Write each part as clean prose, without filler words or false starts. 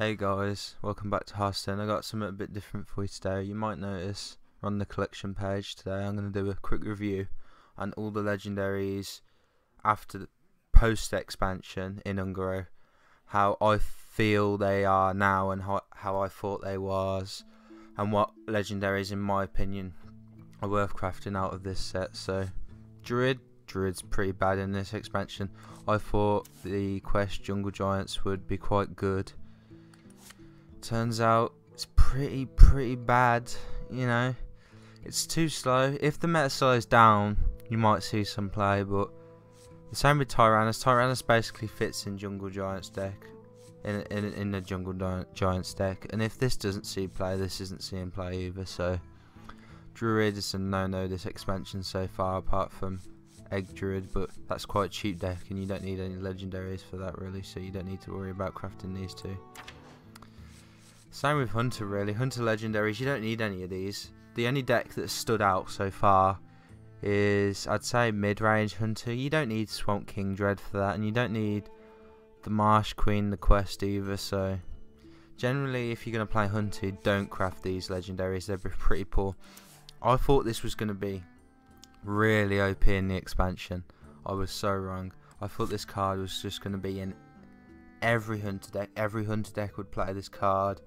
Hey guys, welcome back to Hearthstone. I got something a bit different for you today. You might notice we're on the collection page today. I'm going to do a quick review on all the legendaries after the post expansion in Ungaro, how I feel they are now and how I thought they was, and what legendaries in my opinion are worth crafting out of this set. So Druid's pretty bad in this expansion. I thought the quest Jungle Giants would be quite good. Turns out it's pretty bad, you know. It's too slow. If the meta slows down, you might see some play, but the same with Tyrannus. Tyrannus basically fits in Jungle Giants deck, in the Jungle Giants deck, and if this doesn't see play, this isn't seeing play either. So Druid is a no-no this expansion so far, apart from Egg Druid, but that's quite a cheap deck, and you don't need any legendaries for that really, so you don't need to worry about crafting these two. Same with Hunter really. Hunter legendaries, you don't need any of these. The only deck that's stood out so far is, I'd say, mid-range Hunter. You don't need Swamp King Dread for that, and you don't need the Marsh Queen, the quest either. So generally, if you're going to play Hunter, don't craft these legendaries. They're pretty poor. I thought this was going to be really OP in the expansion. I was so wrong. I thought this card was just going to be in every Hunter deck. Every Hunter deck would play this card.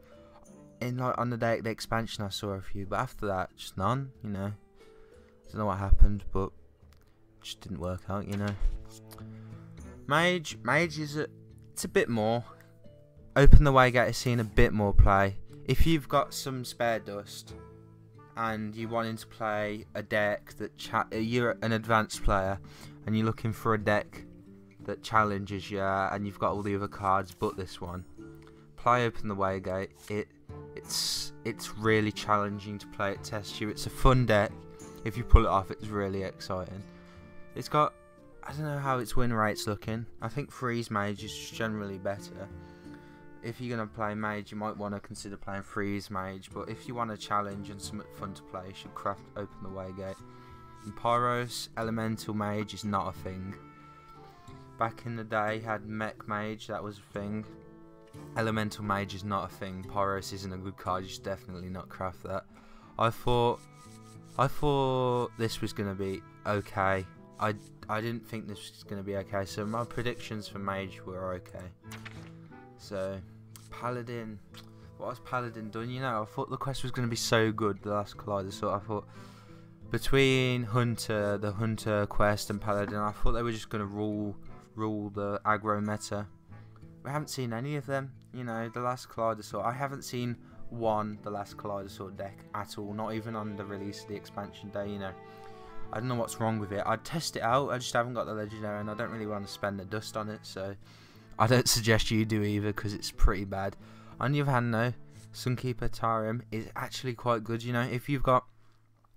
In like on the expansion I saw a few, but after that just none, you know. I don't know what happened, but it just didn't work out, you know. Mage is it's a bit more. Open the Way Gate is seeing a bit more play. If you've got some spare dust and you're wanting to play a deck that you're an advanced player and you're looking for a deck that challenges you and you've got all the other cards but this one, play Open the Way Gate. It's really challenging to play. It tests you. It's a fun deck. If you pull it off, it's really exciting. It's got, I don't know how its win rate's looking. I think Freeze Mage is generally better. If you're going to play Mage, you might want to consider playing Freeze Mage, but if you want a challenge and something fun to play, you should craft Open the Way Gate. In Pyros, Elemental Mage is not a thing. Back in the day, had Mech Mage, that was a thing. Elemental Mage is not a thing. Pyros isn't a good card. You should definitely not craft that. I thought this was going to be okay. I didn't think this was going to be okay. So my predictions for Mage were okay. So Paladin, what has Paladin done? You know, I thought the quest was going to be so good. The last Kaleidosort. I thought between the Hunter quest and Paladin, I thought they were just going to rule the aggro meta. We haven't seen any of them, you know. The last Kaleidosort, I haven't seen the last Kaleidosort deck at all, not even on the release of the expansion day, you know. I don't know what's wrong with it. I'd test it out, I just haven't got the legendary and I don't really want to spend the dust on it, so I don't suggest you do either because it's pretty bad. On the other hand though, Sunkeeper Tarium is actually quite good, you know. If you've got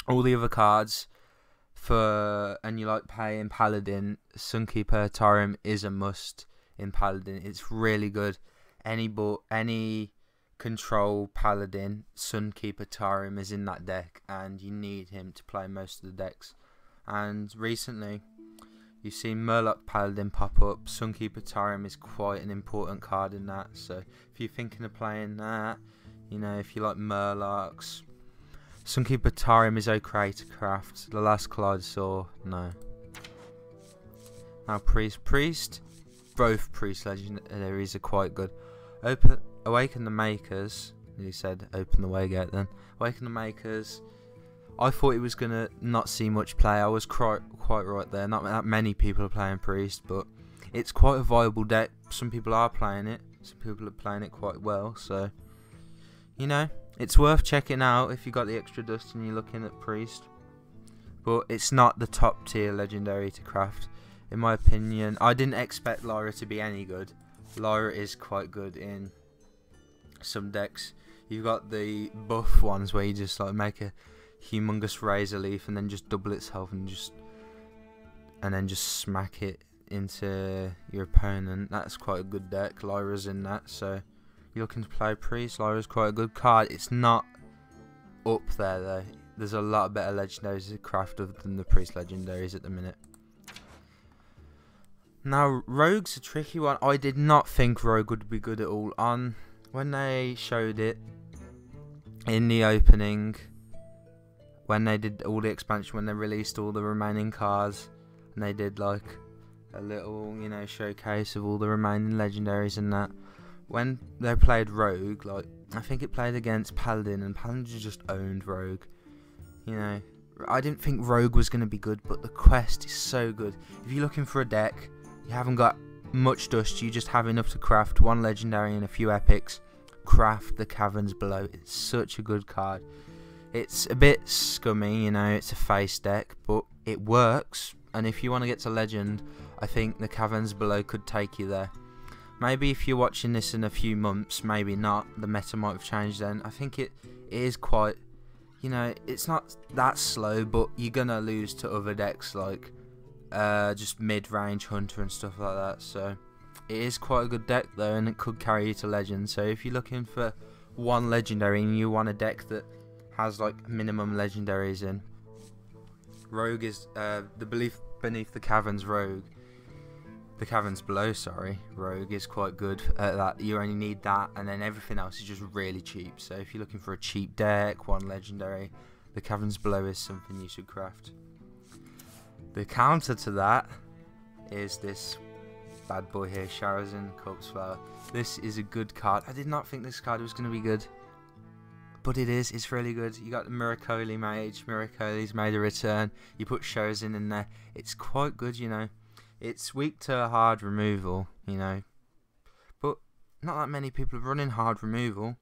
all the other cards and you like playing Paladin, Sunkeeper Tarium is a must. In Paladin, it's really good. Any control Paladin, Sunkeeper Tarium is in that deck, and you need him to play most of the decks. And recently, you've seen Murloc Paladin pop up. Sunkeeper Tarium is quite an important card in that. So if you're thinking of playing that, you know, if you like Murlocs, Sunkeeper Tarium is okay to craft. The last Kaleidosort, no. Now Priest. Both Priest legendaries are quite good. Awaken the Makers. You said Open the Way Gate then. Awaken the Makers. I thought it was going to not see much play. I was quite right there. Not that many people are playing Priest, but it's quite a viable deck. Some people are playing it. Some people are playing it quite well. So, you know, it's worth checking out if you got the extra dust and you're looking at Priest. But it's not the top tier legendary to craft. In my opinion, I didn't expect Lyra to be any good. Lyra is quite good in some decks. You've got the buff ones where you just like make a humongous razor leaf and then just double its health and then just smack it into your opponent. That's quite a good deck. Lyra's in that, so you're looking to play Priest. Lyra's quite a good card. It's not up there though. There's a lot better legendaries to craft other than the Priest legendaries at the minute. Now, Rogue's a tricky one. I did not think Rogue would be good at all. On when they showed it in the opening, when they did all the expansion, when they released all the remaining cards, and they did like a little, you know, showcase of all the remaining legendaries and that. When they played Rogue, like, I think it played against Paladin, and Paladin just owned Rogue. You know, I didn't think Rogue was going to be good, but the quest is so good. If you're looking for a deck, you haven't got much dust, you just have enough to craft one legendary and a few epics, craft the Caverns Below. It's such a good card. It's a bit scummy, you know, it's a face deck, but it works. And if you want to get to Legend, I think the Caverns Below could take you there. Maybe if you're watching this in a few months, maybe not. The meta might have changed then. I think it is quite, you know, it's not that slow, but you're going to lose to other decks like just mid-range Hunter and stuff like that. So it is quite a good deck though, and it could carry you to Legend. So if you're looking for one legendary and you want a deck that has like minimum legendaries in, Rogue is the belief beneath the Caverns Rogue. The Caverns Below, sorry, Rogue is quite good at that. You only need that, and then everything else is just really cheap. So if you're looking for a cheap deck, one legendary, the Caverns Below is something you should craft. The counter to that is this bad boy here, Sharazin Corpse Flower. This is a good card. I did not think this card was going to be good, but it is. It's really good. You got the Miracoli Mage. Miracoli's made a return. You put Sharazin in there. It's quite good, you know. It's weak to hard removal, you know, but not that many people are running hard removal.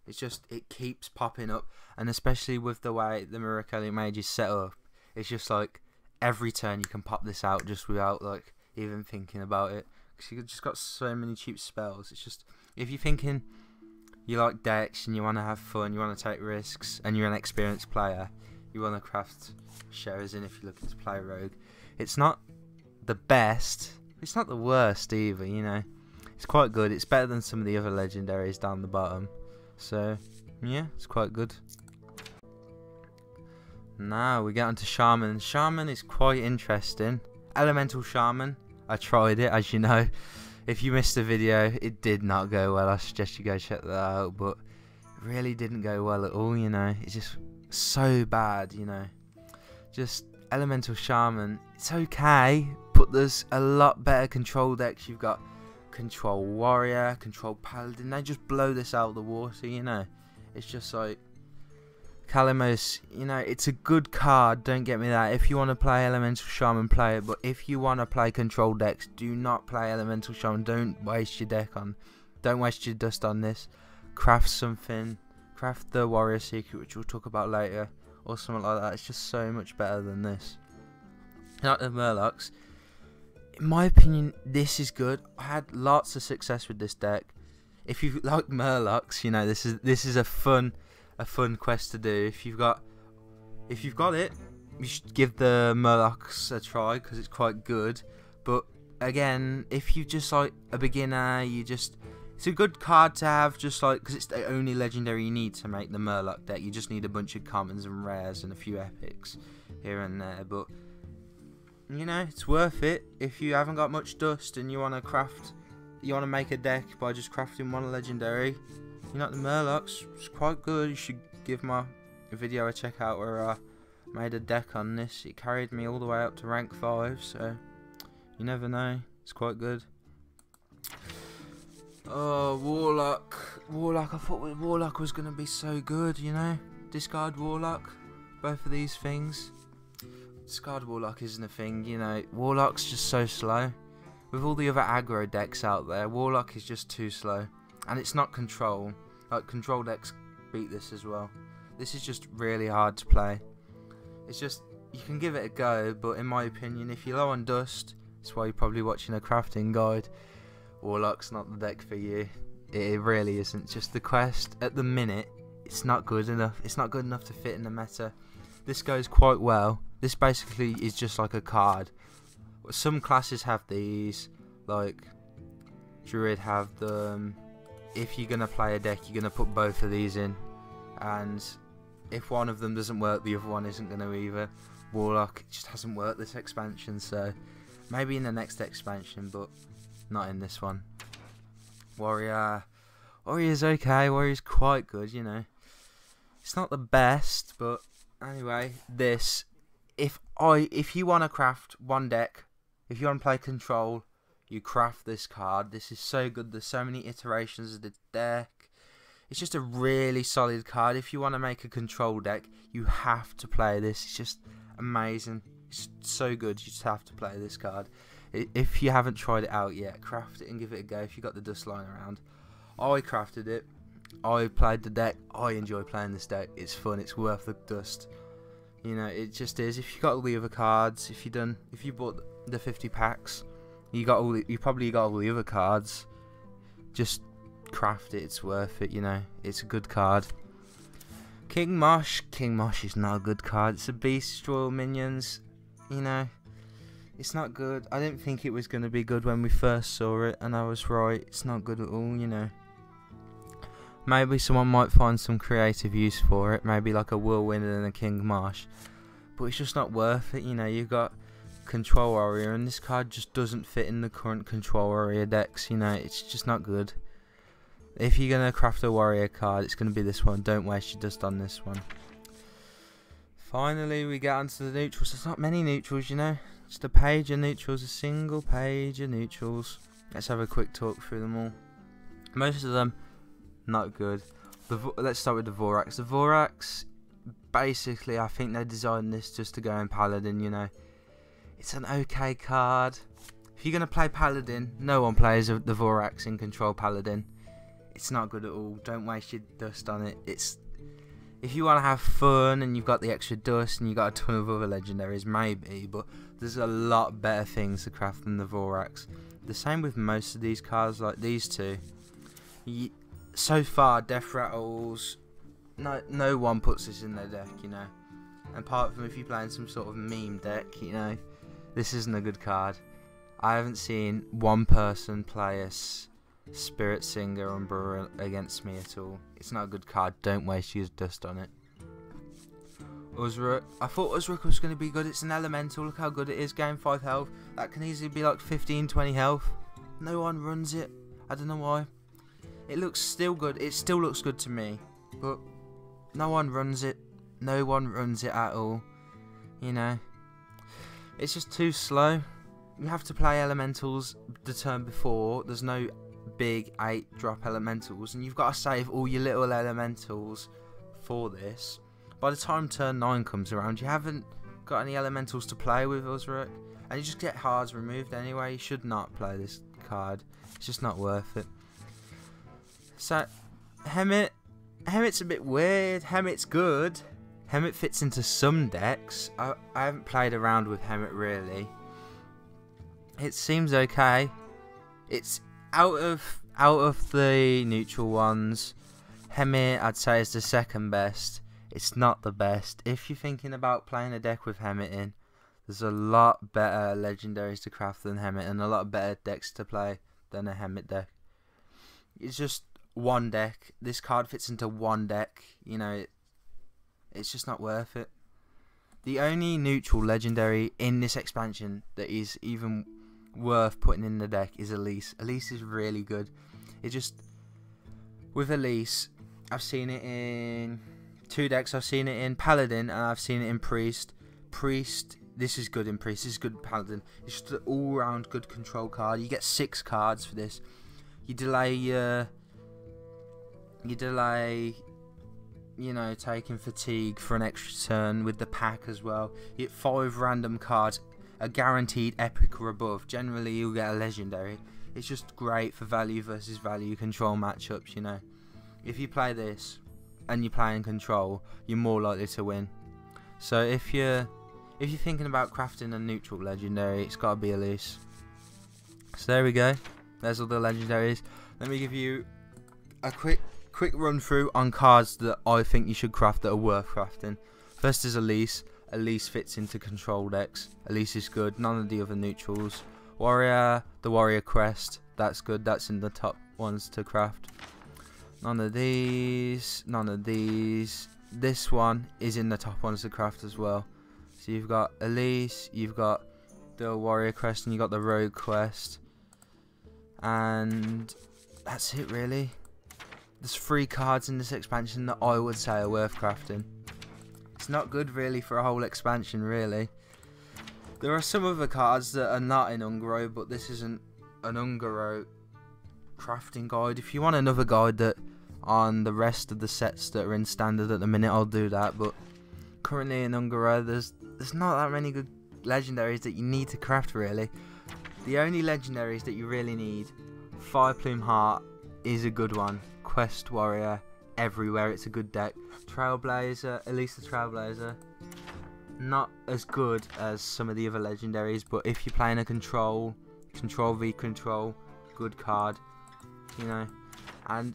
It's just, it keeps popping up, and especially with the way the Miracoli Mage is set up, it's just like every turn you can pop this out just without like even thinking about it, because you've just got so many cheap spells. It's just, if you're thinking you like decks and you want to have fun, you want to take risks, and you're an experienced player, you want to craft Sharazin if you're looking to play Rogue. It's not the best, it's not the worst either, you know. It's quite good. It's better than some of the other legendaries down the bottom. So yeah, it's quite good. Now we get onto Shaman. Shaman is quite interesting. Elemental Shaman, I tried it, as you know. If you missed the video, it did not go well. I suggest you go check that out, but it really didn't go well at all, you know. It's just so bad, you know. Just Elemental Shaman, it's okay, but there's a lot better control decks. You've got Control Warrior, Control Paladin. They just blow this out of the water, you know. It's just like Kalimos, you know, it's a good card, don't get me that. If you want to play Elemental Shaman, play it, but if you want to play control decks, do not play Elemental Shaman. Don't waste your don't waste your dust on this. Craft something, craft the Warrior Secret, which we'll talk about later, or something like that. It's just so much better than this. Not the Murlocs. In my opinion, this is good. I had lots of success with this deck. If you like Murlocs, you know, this is a fun quest to do. If you've got it, you should give the Murlocs a try, because it's quite good. But again, if you just like a beginner, it's a good card to have, just like, because it's the only legendary you need to make the Murloc deck. You just need a bunch of commons and rares and a few epics here and there, but you know, it's worth it if you haven't got much dust and you want to make a deck by just crafting one legendary. You know, the Murlocs, it's quite good. You should give my video a check out where I made a deck on this. It carried me all the way up to rank 5, so you never know. It's quite good. Oh, Warlock. I thought Warlock was going to be so good, you know. Discard Warlock. Both of these things. Discard Warlock isn't a thing, you know. Warlock's just so slow. With all the other aggro decks out there, Warlock is just too slow. And it's not control. Like, control decks beat this as well. This is just really hard to play. It's just, you can give it a go, but in my opinion, if you're low on dust, that's why you're probably watching a crafting guide, Warlock's not the deck for you. It really isn't. Just the quest, at the minute, it's not good enough. It's not good enough to fit in the meta. This goes quite well. This basically is just like a card. Some classes have these, like Druid have them. If you're going to play a deck, you're going to put both of these in. And if one of them doesn't work, the other one isn't going to either. Warlock just hasn't worked this expansion, so maybe in the next expansion, but not in this one. Warrior. Warrior's okay. Warrior's quite good, you know. It's not the best, but anyway, this. If you want to craft one deck, if you want to play control, you craft this card. This is so good. There's so many iterations of the deck. It's just a really solid card. If you want to make a control deck, you have to play this. It's just amazing. It's so good. You just have to play this card. If you haven't tried it out yet, craft it and give it a go. If you got the dust lying around, I crafted it. I played the deck. I enjoy playing this deck. It's fun. It's worth the dust. You know, it just is. If you got all the other cards, if you bought the 50 packs, you probably got all the other cards. Just craft it. It's worth it. You know, it's a good card. King Mosh is not a good card. It's a beast royal minions. You know, it's not good. I didn't think it was going to be good when we first saw it, and I was right. It's not good at all. You know. Maybe someone might find some creative use for it, maybe like a Whirlwind and a King Marsh, but it's just not worth it. You know, you've got Control Warrior, and this card just doesn't fit in the current Control Warrior decks. You know, it's just not good. If you're gonna craft a Warrior card, it's gonna be this one. Don't waste your dust on this one. Finally, we get onto the neutrals. There's not many neutrals, you know. Just a page of neutrals, a single page of neutrals. Let's have a quick talk through them all. Most of them not good. Let's start with the Vorax. The Vorax, basically, I think they designed this just to go in Paladin, you know. It's an okay card. If you're going to play Paladin, no one plays the Vorax in Control Paladin. It's not good at all. Don't waste your dust on it. If you want to have fun and you've got the extra dust and you've got a ton of other legendaries, maybe, but there's a lot better things to craft than the Vorax. The same with most of these cards, like these two. So far, Death Rattles, no one puts this in their deck, you know. And apart from if you're playing some sort of meme deck, you know, this isn't a good card. I haven't seen one person play a Spirit Singer Umbra against me at all. It's not a good card. Don't waste your dust on it. Uzruk. I thought Uzruk was going to be good. It's an elemental. Look how good it is. Gain 5 health. That can easily be like 15, 20 health. No one runs it. I don't know why. It looks still good. It still looks good to me, but no one runs it. No one runs it at all. You know, it's just too slow. You have to play elementals the turn before. There's no big 8-drop elementals, and you've got to save all your little elementals for this. By the time turn 9 comes around, you haven't got any elementals to play with Uzruk, and you just get hards removed anyway. You should not play this card. It's just not worth it. So, Hemit's a bit weird. Hemit's good. Hemit fits into some decks. I haven't played around with Hemit really. It seems okay. It's out of the neutral ones. Hemit, I'd say, is the second best. It's not the best. If you're thinking about playing a deck with Hemit in, there's a lot better legendaries to craft than Hemit, and a lot better decks to play than a Hemit deck. It's just one deck. This card fits into one deck. You know, it's just not worth it. The only neutral legendary in this expansion that is even worth putting in the deck is Elise. Elise is really good. It just, with Elise, I've seen it in 2 decks. I've seen it in Paladin and I've seen it in Priest. This is good in Priest. This is good in Paladin. It's just an all-round good control card. You get 6 cards for this. You delay, you know, taking fatigue for an extra turn with the pack as well. You get 5 random cards, a guaranteed epic or above. Generally, you'll get a legendary. It's just great for value versus value control matchups, you know. If you play this and you're playing control, you're more likely to win. So if you're thinking about crafting a neutral legendary, it's got to be Elise. So there we go. There's all the legendaries. Let me give you a quick run through on cards that I think you should craft that are worth crafting. First is Elise. Elise fits into control decks. Elise is good. None of the other neutrals. Warrior, the Warrior Crest. That's good. That's in the top ones to craft. None of these. None of these. This one is in the top ones to craft as well. So you've got Elise, you've got the Warrior Crest, and you've got the Rogue Quest. And that's it really. there's 3 cards in this expansion that I would say are worth crafting. It's not good really for a whole expansion really. There are some other cards that are not in Ungaro, but this isn't an Ungaro crafting guide. If you want another guide that on the rest of the sets that are in standard at the minute, I'll do that. But currently in Ungaro, there's not that many good legendaries that you need to craft really. The only legendaries that you really need, Fireplume Heart is a good one. Quest Warrior, everywhere, it's a good deck. Trailblazer, at least the Trailblazer, not as good as some of the other legendaries, but if you're playing a control v control, good card, you know. And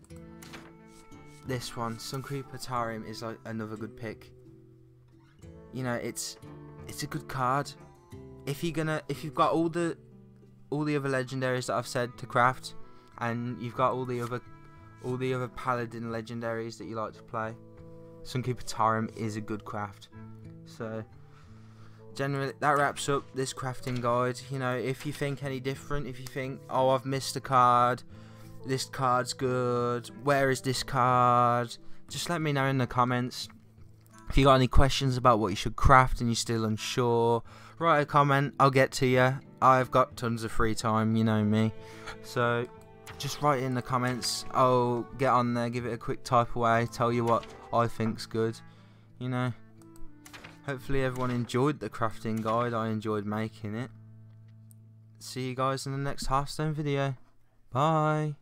this one, Suncreeper Tarium, is like another good pick. You know, it's a good card. If you've got all the other legendaries that I've said to craft, and you've got all the other paladin legendaries that you like to play, Sunkeeper Tarium is a good craft. So generally that wraps up this crafting guide. You know, if you think any different, if you think, oh, I've missed a card, this card's good, where is this card, just let me know in the comments. If you got any questions about what you should craft and you're still unsure, write a comment, I'll get to you. I've got tons of free time, you know me. So just write it in the comments. I'll get on there, give it a quick type away, tell you what I think's good. You know, hopefully everyone enjoyed the crafting guide. I enjoyed making it. See you guys in the next Hearthstone video. Bye.